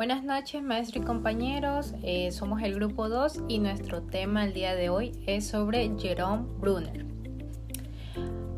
Buenas noches, maestro y compañeros. Somos el grupo 2 y nuestro tema el día de hoy es sobre Jerome Bruner.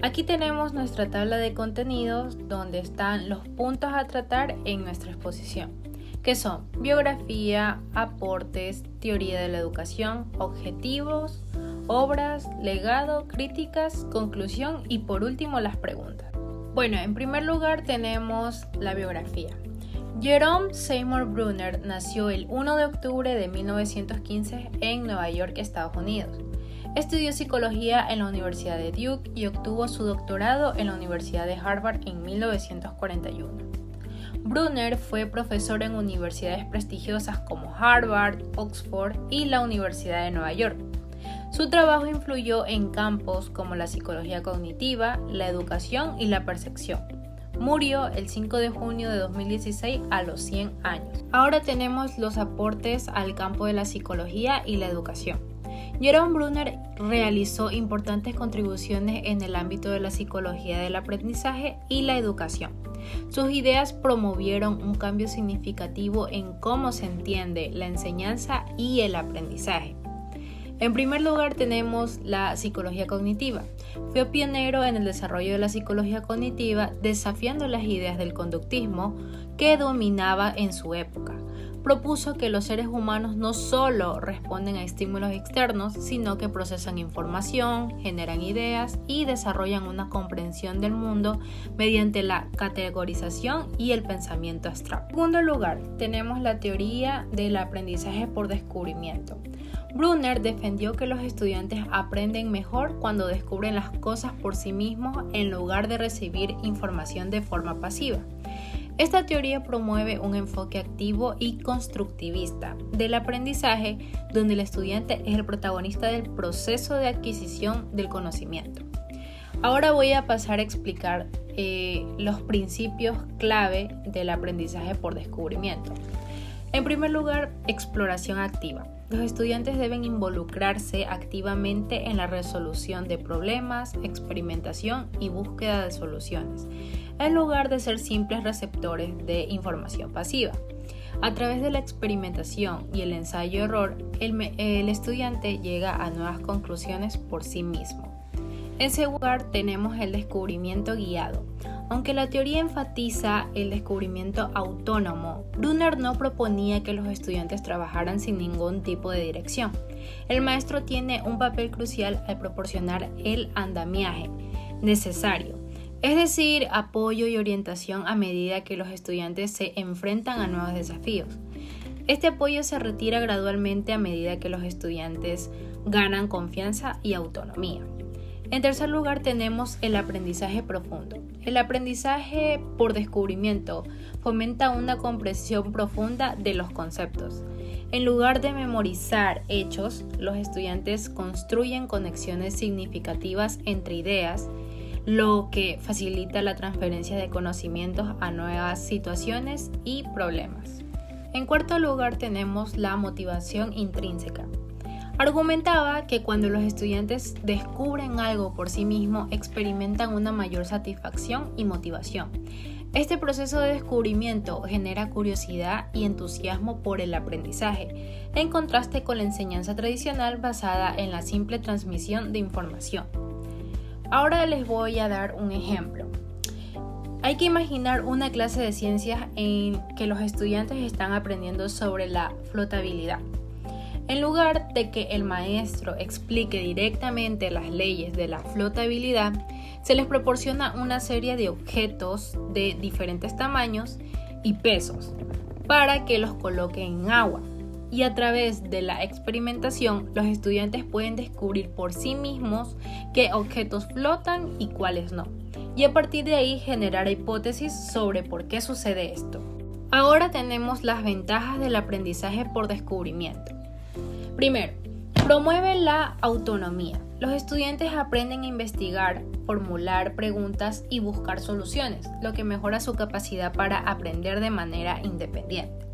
Aquí tenemos nuestra tabla de contenidos donde están los puntos a tratar en nuestra exposición, que son biografía, aportes, teoría de la educación, objetivos, obras, legado, críticas, conclusión y por último las preguntas. Bueno, en primer lugar tenemos la biografía. Jerome Seymour Bruner nació el 1 de octubre de 1915 en Nueva York, Estados Unidos. Estudió psicología en la Universidad de Duke y obtuvo su doctorado en la Universidad de Harvard en 1941. Bruner fue profesor en universidades prestigiosas como Harvard, Oxford y la Universidad de Nueva York. Su trabajo influyó en campos como la psicología cognitiva, la educación y la percepción. Murió el 5 de junio de 2016 a los 100 años. Ahora tenemos los aportes al campo de la psicología y la educación. Jerome Bruner realizó importantes contribuciones en el ámbito de la psicología del aprendizaje y la educación. Sus ideas promovieron un cambio significativo en cómo se entiende la enseñanza y el aprendizaje. En primer lugar tenemos la psicología cognitiva. Fue pionero en el desarrollo de la psicología cognitiva, desafiando las ideas del conductismo que dominaba en su época. Propuso que los seres humanos no solo responden a estímulos externos, sino que procesan información, generan ideas y desarrollan una comprensión del mundo mediante la categorización y el pensamiento abstracto. En segundo lugar, tenemos la teoría del aprendizaje por descubrimiento. Bruner defendió que los estudiantes aprenden mejor cuando descubren las cosas por sí mismos en lugar de recibir información de forma pasiva. Esta teoría promueve un enfoque activo y constructivista del aprendizaje, donde el estudiante es el protagonista del proceso de adquisición del conocimiento. Ahora voy a pasar a explicar los principios clave del aprendizaje por descubrimiento. En primer lugar, exploración activa. Los estudiantes deben involucrarse activamente en la resolución de problemas, experimentación y búsqueda de soluciones, en lugar de ser simples receptores de información pasiva. A través de la experimentación y el ensayo-error, el estudiante llega a nuevas conclusiones por sí mismo. En segundo lugar, tenemos el descubrimiento guiado. Aunque la teoría enfatiza el descubrimiento autónomo, Bruner no proponía que los estudiantes trabajaran sin ningún tipo de dirección. El maestro tiene un papel crucial al proporcionar el andamiaje necesario, es decir, apoyo y orientación a medida que los estudiantes se enfrentan a nuevos desafíos. Este apoyo se retira gradualmente a medida que los estudiantes ganan confianza y autonomía. En tercer lugar tenemos el aprendizaje profundo. El aprendizaje por descubrimiento fomenta una comprensión profunda de los conceptos. En lugar de memorizar hechos, los estudiantes construyen conexiones significativas entre ideas, lo que facilita la transferencia de conocimientos a nuevas situaciones y problemas. En cuarto lugar tenemos la motivación intrínseca. Argumentaba que cuando los estudiantes descubren algo por sí mismos, experimentan una mayor satisfacción y motivación. Este proceso de descubrimiento genera curiosidad y entusiasmo por el aprendizaje, en contraste con la enseñanza tradicional basada en la simple transmisión de información. Ahora les voy a dar un ejemplo. Hay que imaginar una clase de ciencias en que los estudiantes están aprendiendo sobre la flotabilidad. En lugar de que el maestro explique directamente las leyes de la flotabilidad, se les proporciona una serie de objetos de diferentes tamaños y pesos para que los coloquen en agua. Y a través de la experimentación, los estudiantes pueden descubrir por sí mismos qué objetos flotan y cuáles no. Y a partir de ahí generar hipótesis sobre por qué sucede esto. Ahora tenemos las ventajas del aprendizaje por descubrimiento. Primero, promueve la autonomía. Los estudiantes aprenden a investigar, formular preguntas y buscar soluciones, lo que mejora su capacidad para aprender de manera independiente.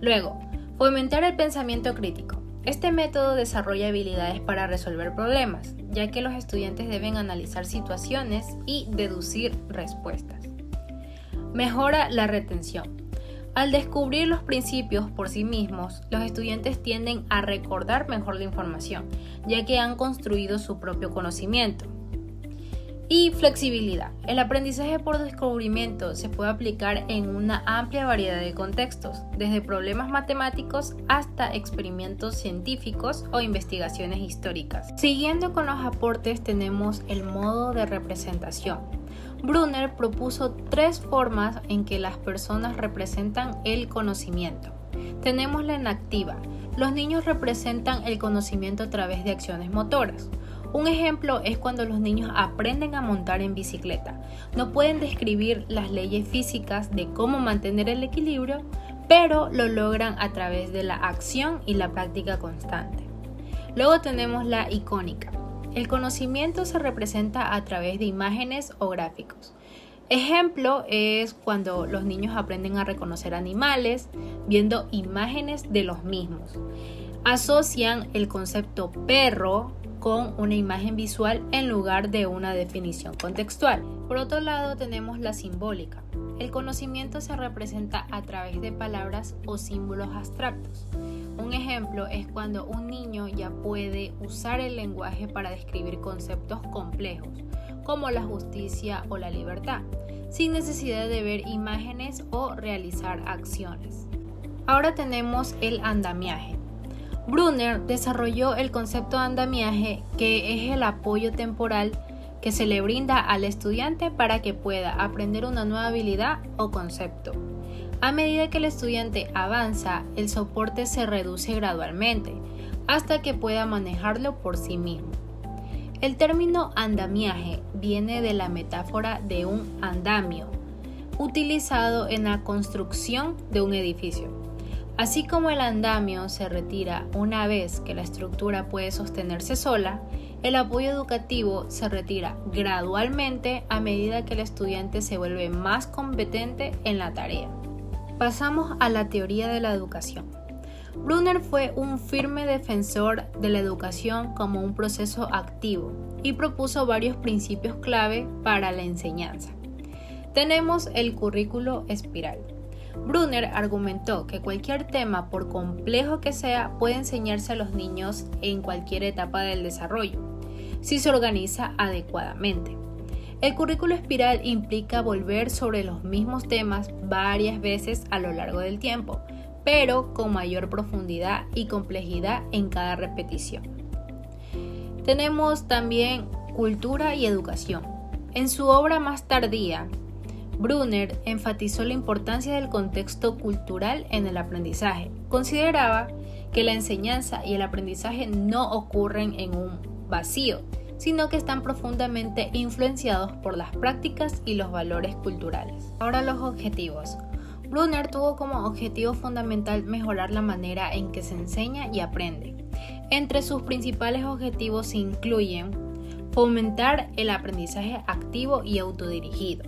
Luego, fomentar el pensamiento crítico. Este método desarrolla habilidades para resolver problemas, ya que los estudiantes deben analizar situaciones y deducir respuestas. Mejora la retención. Al descubrir los principios por sí mismos, los estudiantes tienden a recordar mejor la información, ya que han construido su propio conocimiento. Y flexibilidad. El aprendizaje por descubrimiento se puede aplicar en una amplia variedad de contextos, desde problemas matemáticos hasta experimentos científicos o investigaciones históricas. Siguiendo con los aportes tenemos el modo de representación. Brunner propuso 3 formas en que las personas representan el conocimiento. Tenemos la enactiva. Los niños representan el conocimiento a través de acciones motoras. Un ejemplo es cuando los niños aprenden a montar en bicicleta. No pueden describir las leyes físicas de cómo mantener el equilibrio, pero lo logran a través de la acción y la práctica constante. Luego tenemos la icónica. El conocimiento se representa a través de imágenes o gráficos. Ejemplo es cuando los niños aprenden a reconocer animales viendo imágenes de los mismos. Asocian el concepto perro con una imagen visual en lugar de una definición contextual. Por otro lado tenemos la simbólica. El conocimiento se representa a través de palabras o símbolos abstractos. Un ejemplo es cuando un niño ya puede usar el lenguaje para describir conceptos complejos, como la justicia o la libertad, sin necesidad de ver imágenes o realizar acciones. Ahora tenemos el andamiaje. Brunner desarrolló el concepto de andamiaje, que es el apoyo temporal que se le brinda al estudiante para que pueda aprender una nueva habilidad o concepto. A medida que el estudiante avanza, el soporte se reduce gradualmente hasta que pueda manejarlo por sí mismo. El término andamiaje viene de la metáfora de un andamio, utilizado en la construcción de un edificio. Así como el andamio se retira una vez que la estructura puede sostenerse sola, el apoyo educativo se retira gradualmente a medida que el estudiante se vuelve más competente en la tarea. Pasamos a la teoría de la educación. Brunner fue un firme defensor de la educación como un proceso activo y propuso varios principios clave para la enseñanza. Tenemos el currículo espiral. Brunner argumentó que cualquier tema, por complejo que sea, puede enseñarse a los niños en cualquier etapa del desarrollo, si se organiza adecuadamente. El currículo espiral implica volver sobre los mismos temas varias veces a lo largo del tiempo, pero con mayor profundidad y complejidad en cada repetición. Tenemos también cultura y educación. En su obra más tardía, Brunner enfatizó la importancia del contexto cultural en el aprendizaje. Consideraba que la enseñanza y el aprendizaje no ocurren en un vacío, sino que están profundamente influenciados por las prácticas y los valores culturales. Ahora los objetivos. Brunner tuvo como objetivo fundamental mejorar la manera en que se enseña y aprende. Entre sus principales objetivos se incluyen fomentar el aprendizaje activo y autodirigido.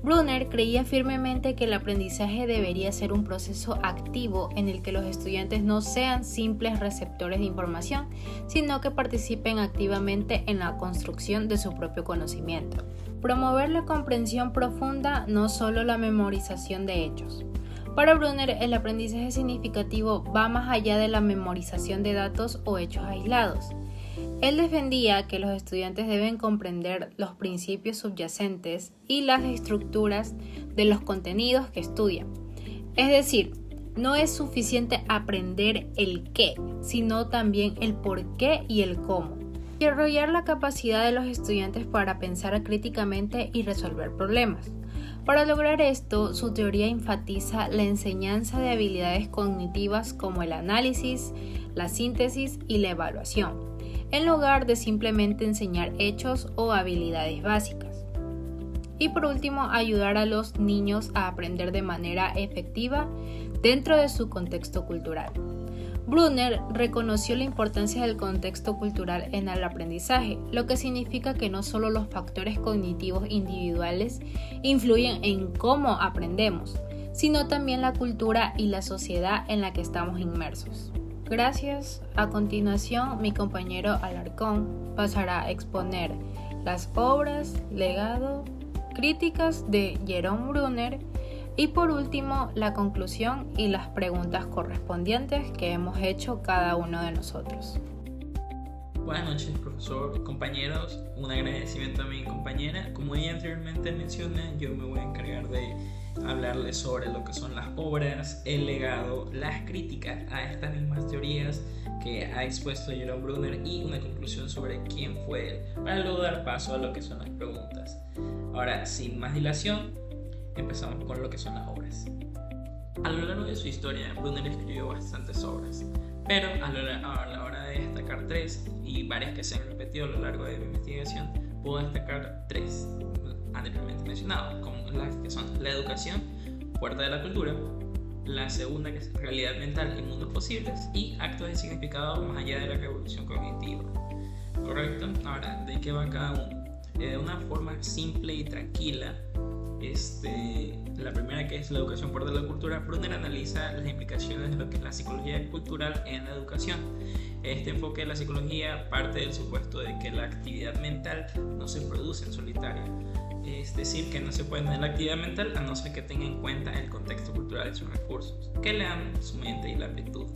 Brunner creía firmemente que el aprendizaje debería ser un proceso activo en el que los estudiantes no sean simples receptores de información, sino que participen activamente en la construcción de su propio conocimiento. Promover la comprensión profunda, no solo la memorización de hechos. Para Brunner, el aprendizaje significativo va más allá de la memorización de datos o hechos aislados. Él defendía que los estudiantes deben comprender los principios subyacentes y las estructuras de los contenidos que estudian. Es decir, no es suficiente aprender el qué, sino también el por qué y el cómo. Desarrollar la capacidad de los estudiantes para pensar críticamente y resolver problemas. Para lograr esto, su teoría enfatiza la enseñanza de habilidades cognitivas como el análisis, la síntesis y la evaluación, en lugar de simplemente enseñar hechos o habilidades básicas. Y por último, ayudar a los niños a aprender de manera efectiva dentro de su contexto cultural. Brunner reconoció la importancia del contexto cultural en el aprendizaje, lo que significa que no solo los factores cognitivos individuales influyen en cómo aprendemos, sino también la cultura y la sociedad en la que estamos inmersos. Gracias. A continuación, mi compañero Alarcón pasará a exponer las obras, legado, críticas de Jerome Brunner Y por último, la conclusión y las preguntas correspondientes que hemos hecho cada uno de nosotros. Buenas noches, profesor, compañeros. Un agradecimiento a mi compañera. Como ella anteriormente menciona, yo me voy a encargar de hablarles sobre lo que son las obras, el legado, las críticas a estas mismas teorías que ha expuesto Jerome Bruner y una conclusión sobre quién fue él, para luego dar paso a lo que son las preguntas. Ahora, sin más dilación, empezamos con lo que son las obras. A lo largo de su historia, Bruner escribió bastantes obras, pero a la hora de destacar tres, y varias que se han repetido a lo largo de mi investigación, puedo destacar tres anteriormente mencionados, como las que son La educación, Puerta de la cultura, la segunda que es Realidad mental y mundos posibles, y Actos de significado más allá de la revolución cognitiva. ¿Correcto? Ahora, ¿de qué va cada uno? De una forma simple y tranquila. La primera, que es La educación, Puerta de la cultura, Bruner analiza las implicaciones de lo que es la psicología cultural en la educación. Este enfoque de la psicología parte del supuesto de que la actividad mental no se produce en solitario, es decir, que no se puede tener la actividad mental a no ser que tenga en cuenta el contexto cultural y sus recursos, que le dan su mente y la amplitud.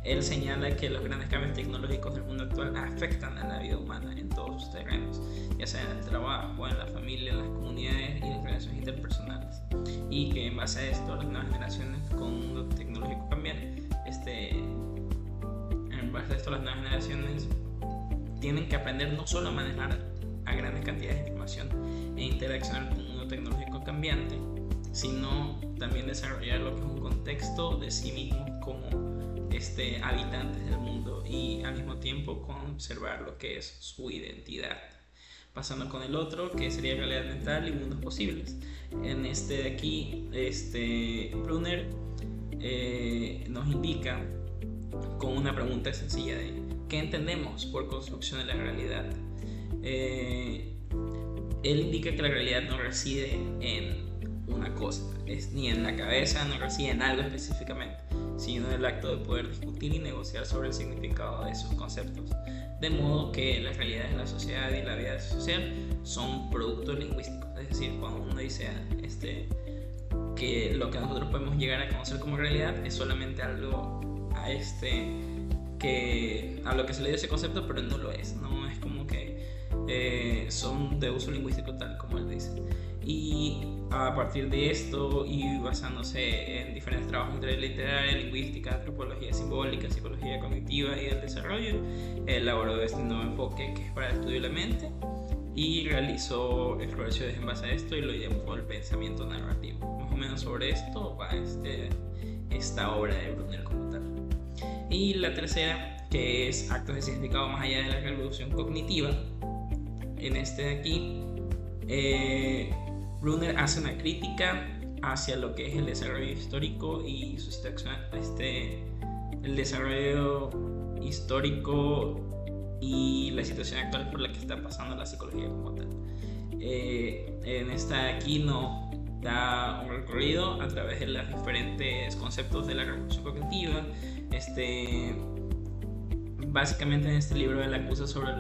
Él señala que los grandes cambios tecnológicos del mundo actual afectan a la vida humana en todos sus terrenos, ya sea en el trabajo, en la familia, en las comunidades y en las relaciones interpersonales, y que en base a esto las nuevas generaciones con un mundo tecnológico cambiante, en base a esto las nuevas generaciones tienen que aprender no solo a manejar a grandes cantidades de información e interaccionar con un mundo tecnológico cambiante, sino también desarrollar lo que es un contexto de sí mismos como habitantes del mundo, y al mismo tiempo conservar lo que es su identidad. Pasando con el otro, que sería realidad mental y mundos posibles. En este de aquí, Bruner nos indica con una pregunta sencilla de ¿qué entendemos por construcción de la realidad? Él indica que la realidad no reside en una cosa, ni en la cabeza, no reside en algo específicamente, sino en el acto de poder discutir y negociar sobre el significado de esos conceptos. De modo que las realidades de la sociedad y la vida social son productos lingüísticos, es decir, cuando uno dice que lo que nosotros podemos llegar a conocer como realidad es solamente algo a lo que se le dio ese concepto, pero no lo es, no es como que son de uso lingüístico tal como él dice. Y a partir de esto, y basándose en diferentes trabajos entre literaria, lingüística, antropología simbólica, psicología cognitiva y el desarrollo, elaboró este nuevo enfoque que es para el estudio de la mente, y realizó exploraciones en base a esto y lo llamó el pensamiento narrativo. Más o menos sobre esto va esta obra de Bruner como tal. Y la tercera, que es Actos de significado más allá de la revolución cognitiva. En este de aquí, Bruner hace una crítica hacia lo que es el desarrollo histórico y su situación, el desarrollo histórico y la situación actual por la que está pasando la psicología como tal. En esta de aquí nos da un recorrido a través de los diferentes conceptos de la revolución cognitiva. Básicamente en este libro él acusa sobre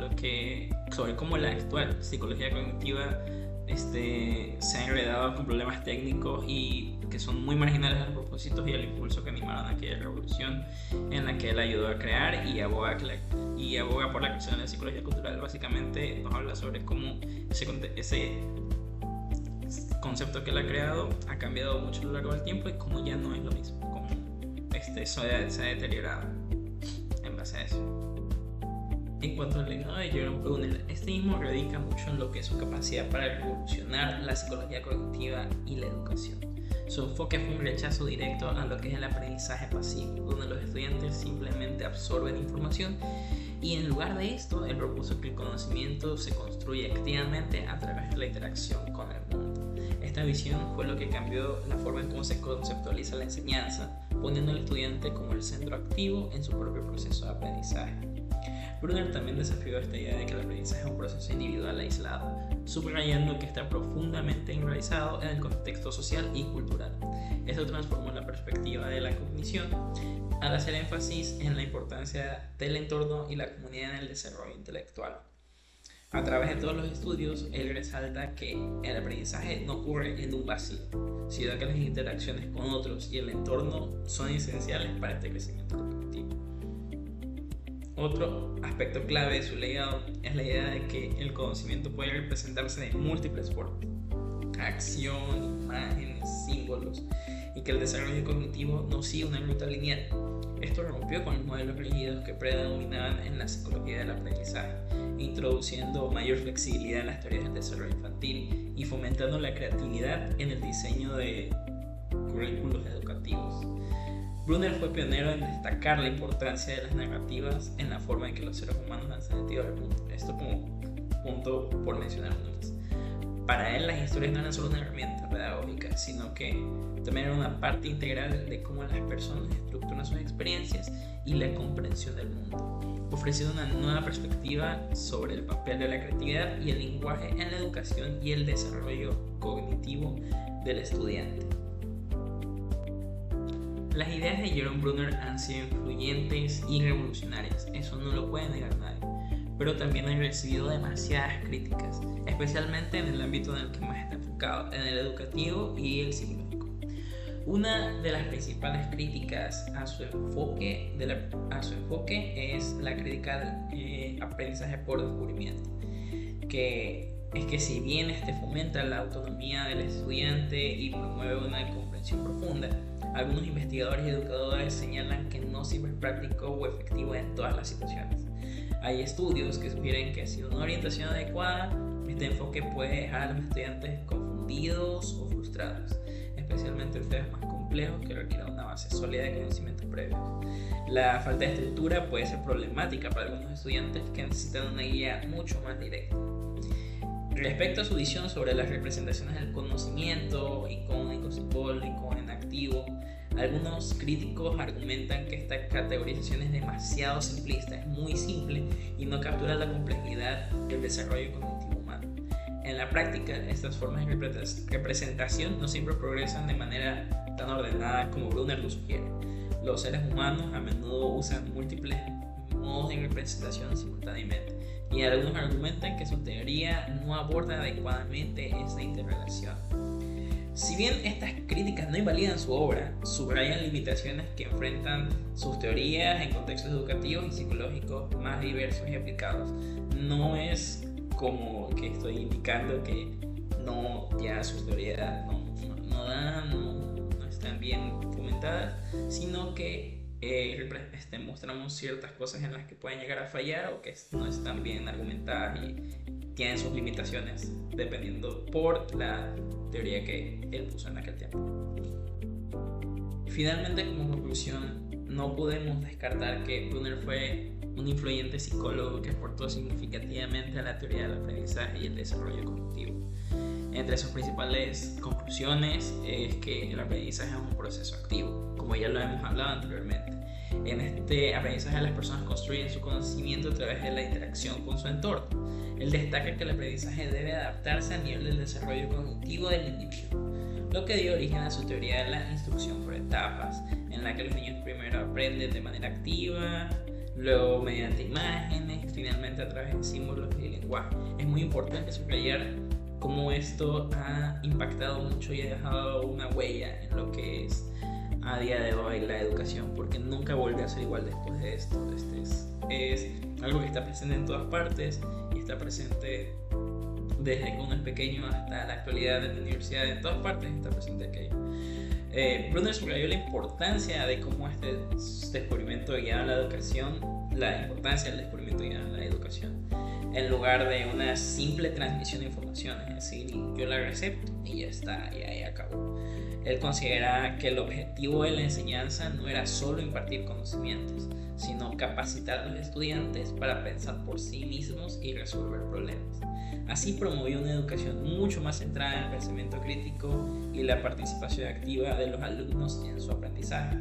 cómo la actual psicología cognitiva se ha enredado con problemas técnicos y que son muy marginales a los propósitos y al impulso que animaron aquella revolución en la que él ayudó a crear, y aboga por la creación de la psicología cultural. Básicamente nos habla sobre cómo ese concepto que él ha creado ha cambiado mucho a lo largo del tiempo y cómo ya no es lo mismo, cómo se ha deteriorado en base a eso. En cuanto al legado de Jerome Bruner, este mismo radica mucho en lo que es su capacidad para revolucionar la psicología cognitiva y la educación. Su enfoque fue un rechazo directo a lo que es el aprendizaje pasivo, donde los estudiantes simplemente absorben información, y en lugar de esto, él propuso que el conocimiento se construye activamente a través de la interacción con el mundo. Esta visión fue lo que cambió la forma en cómo se conceptualiza la enseñanza, poniendo al estudiante como el centro activo en su propio proceso de aprendizaje. Bruner también desafió esta idea de que el aprendizaje es un proceso individual aislado, subrayando que está profundamente enraizado en el contexto social y cultural. Esto transformó la perspectiva de la cognición al hacer énfasis en la importancia del entorno y la comunidad en el desarrollo intelectual. A través de todos los estudios, él resalta que el aprendizaje no ocurre en un vacío, sino que las interacciones con otros y el entorno son esenciales para este crecimiento cognitivo. Otro aspecto clave de su legado es la idea de que el conocimiento puede representarse de múltiples formas: acción, imágenes, símbolos, y que el desarrollo cognitivo no sigue una ruta lineal. Esto rompió con los modelos rígidos que predominaban en la psicología del aprendizaje, introduciendo mayor flexibilidad en las teorías del desarrollo infantil y fomentando la creatividad en el diseño de currículos educativos. Brunner fue pionero en destacar la importancia de las narrativas en la forma en que los seres humanos han sentido al mundo. Esto como punto por mencionar uno más. Para él, las historias no eran solo una herramienta pedagógica, sino que también era una parte integral de cómo las personas estructuran sus experiencias y la comprensión del mundo, ofreciendo una nueva perspectiva sobre el papel de la creatividad y el lenguaje en la educación y el desarrollo cognitivo del estudiante. Las ideas de Jerome Brunner han sido influyentes y revolucionarias, eso no lo puede negar nadie, pero también han recibido demasiadas críticas, especialmente en el ámbito en el que más está enfocado, en el educativo y el psicológico. Una de las principales críticas a su enfoque es la crítica del aprendizaje por descubrimiento, que es que si bien fomenta la autonomía del estudiante y promueve una comprensión profunda, algunos investigadores y educadores señalan que no siempre es práctico o efectivo en todas las situaciones. Hay estudios que sugieren que sin una orientación adecuada, este enfoque puede dejar a los estudiantes confundidos o frustrados, especialmente en temas más complejos que requieren una base sólida de conocimientos previos. La falta de estructura puede ser problemática para algunos estudiantes que necesitan una guía mucho más directa. Respecto a su visión sobre las representaciones del conocimiento, icónico, simbólico, en activo, algunos críticos argumentan que esta categorización es demasiado simplista, es muy simple y no captura la complejidad del desarrollo cognitivo humano. En la práctica, estas formas de representación no siempre progresan de manera tan ordenada como Brunner lo sugiere. Los seres humanos a menudo usan múltiples modos de representación simultáneamente, y algunos argumentan que su teoría no aborda adecuadamente esta interrelación. Si bien estas críticas no invalidan su obra, subrayan limitaciones que enfrentan sus teorías en contextos educativos y psicológicos más diversos y aplicados. No es como que estoy indicando que ya sus teorías no están bien fomentadas, sino que mostramos ciertas cosas en las que pueden llegar a fallar o que no están bien argumentadas y tienen sus limitaciones dependiendo por la teoría que él puso en aquel tiempo. Finalmente, como conclusión, no podemos descartar que Brunner fue un influyente psicólogo que aportó significativamente a la teoría del aprendizaje y el desarrollo cognitivo. Entre sus principales conclusiones es que el aprendizaje es un proceso activo, como ya lo hemos hablado anteriormente. En este aprendizaje las personas construyen su conocimiento a través de la interacción con su entorno. Él destaca que el aprendizaje debe adaptarse al nivel del desarrollo cognitivo del individuo, lo que dio origen a su teoría de la instrucción por etapas, en la que los niños primero aprenden de manera activa, luego mediante imágenes y finalmente a través de símbolos y lenguaje. Es muy importante subrayar cómo esto ha impactado mucho y ha dejado una huella en lo que es a día de hoy la educación, porque nunca vuelve a ser igual después de esto. Es algo que está presente en todas partes y está presente desde que uno es pequeño hasta la actualidad en la universidad, en todas partes está presente aquello. Brunner subrayó la importancia de cómo este descubrimiento guiaba la educación, la importancia del descubrimiento guiaba la educación, en lugar de una simple transmisión de información, es decir, yo la recepto y ya está, y ahí acabó. Él considera que el objetivo de la enseñanza no era solo impartir conocimientos, sino capacitar a los estudiantes para pensar por sí mismos y resolver problemas. Así promovió una educación mucho más centrada en el pensamiento crítico y la participación activa de los alumnos en su aprendizaje.